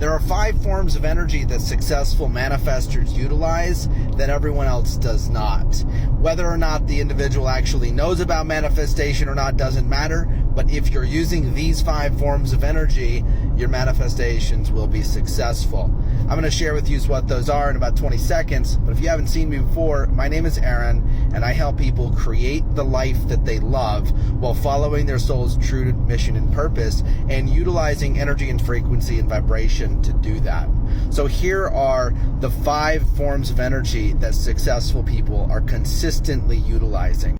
There are 5 forms of energy that successful manifestors utilize that everyone else does not. Whether or not the individual actually knows about manifestation or not doesn't matter, but if you're using these 5 forms of energy, your manifestations will be successful. I'm going to share with you what those are in about 20 seconds, but if you haven't seen me before, my name is Aaron, and I help people create the life that they love while following their soul's true mission and purpose and utilizing energy and frequency and vibration to do that. So here are the 5 forms of energy that successful people are consistently utilizing.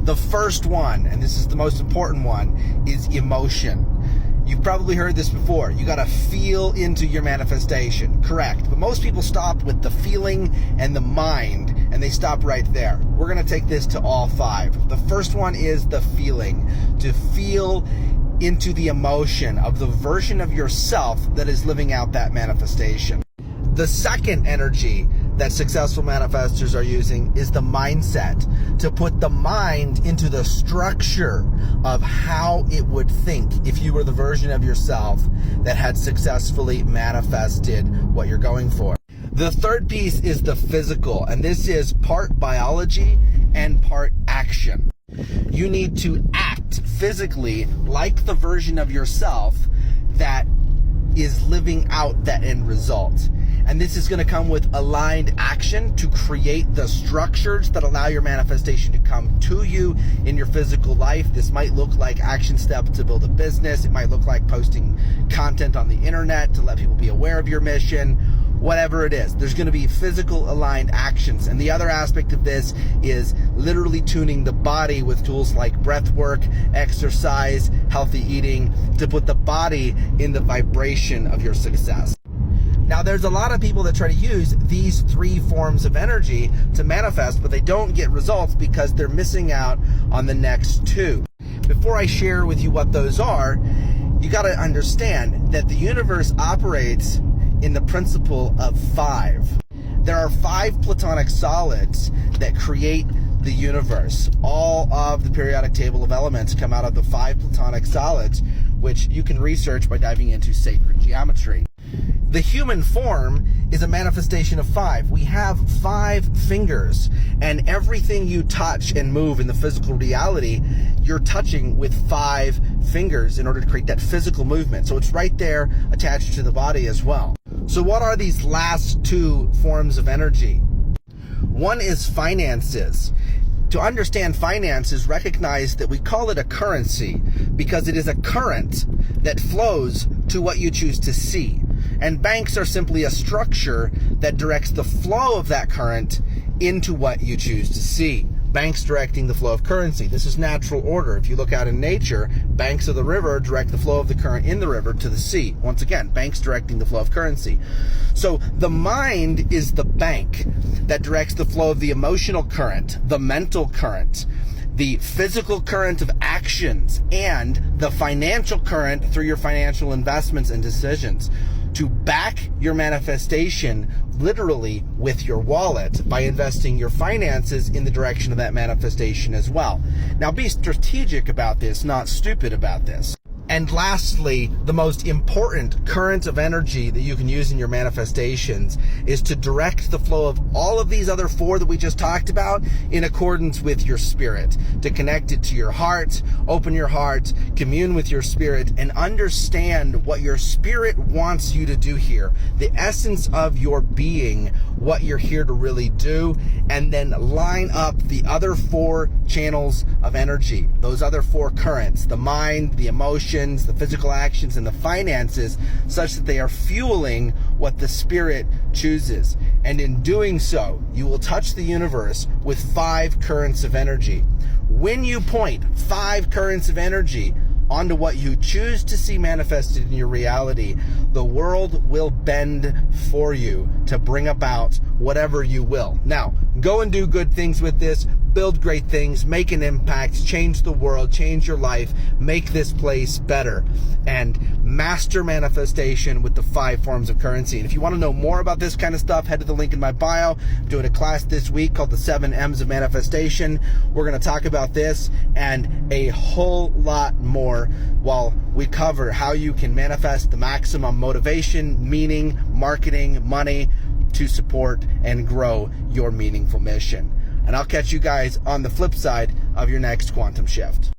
The first one, and this is the most important one, is emotion. You've probably heard this before. You got to feel into your manifestation. Correct. But most people stop with the feeling and the mind, and they stop right there. We're going to take this to all 5. The first one is the feeling. To feel into the emotion of the version of yourself that is living out that manifestation. The second energy that successful manifestors are using is the mindset, to put the mind into the structure of how it would think if you were the version of yourself that had successfully manifested what you're going for. The third piece is the physical, and this is part biology and part action. You need to act physically like the version of yourself that is living out that end result. And this is going to come with aligned action to create the structures that allow your manifestation to come to you in your physical life. This might look like action steps to build a business. It might look like posting content on the internet to let people be aware of your mission. Whatever it is, there's going to be physical aligned actions. And the other aspect of this is literally tuning the body with tools like breath work, exercise, healthy eating, to put the body in the vibration of your success. Now, there's a lot of people that try to use these 3 forms of energy to manifest, but they don't get results because they're missing out on the next 2. Before I share with you what those are, you got to understand that the universe operates in the principle of 5. There are 5 platonic solids that create the universe. All of the periodic table of elements come out of the 5 platonic solids, which you can research by diving into sacred geometry. The human form is a manifestation of 5. We have 5 fingers, and everything you touch and move in the physical reality, you're touching with 5 fingers in order to create that physical movement. So it's right there attached to the body as well. So what are these last 2 forms of energy? One is finances. To understand finances, recognize that we call it a currency because it is a current that flows to what you choose to see. And banks are simply a structure that directs the flow of that current into what you choose to see. Banks directing the flow of currency. This is natural order. If you look out in nature, banks of the river direct the flow of the current in the river to the sea. Once again, banks directing the flow of currency. So the mind is the bank that directs the flow of the emotional current, the mental current, the physical current of actions, and the financial current through your financial investments and decisions. To back your manifestation literally with your wallet by investing your finances in the direction of that manifestation as well. Now, be strategic about this, not stupid about this. And lastly, the most important current of energy that you can use in your manifestations is to direct the flow of all of these other 4 that we just talked about in accordance with your spirit, to connect it to your heart, open your heart, commune with your spirit, and understand what your spirit wants you to do here, the essence of your being, what you're here to really do, and then line up the other 4 channels of energy, those other 4 currents, the mind, the emotion, the physical actions, and the finances, such that they are fueling what the spirit chooses. And in doing so, you will touch the universe with 5 currents of energy. When you point 5 currents of energy onto what you choose to see manifested in your reality, the world will bend for you to bring about whatever you will. Now, go and do good things with this. build great things, make an impact, change the world, change your life, make this place better, and master manifestation with the 5 forms of currency. And if you want to know more about this kind of stuff, head to the link in my bio. I'm doing a class this week called the 7 M's of Manifestation. We're going to talk about this and a whole lot more while we cover how you can manifest the maximum motivation, meaning, marketing, money to support and grow your meaningful mission. And I'll catch you guys on the flip side of your next quantum shift.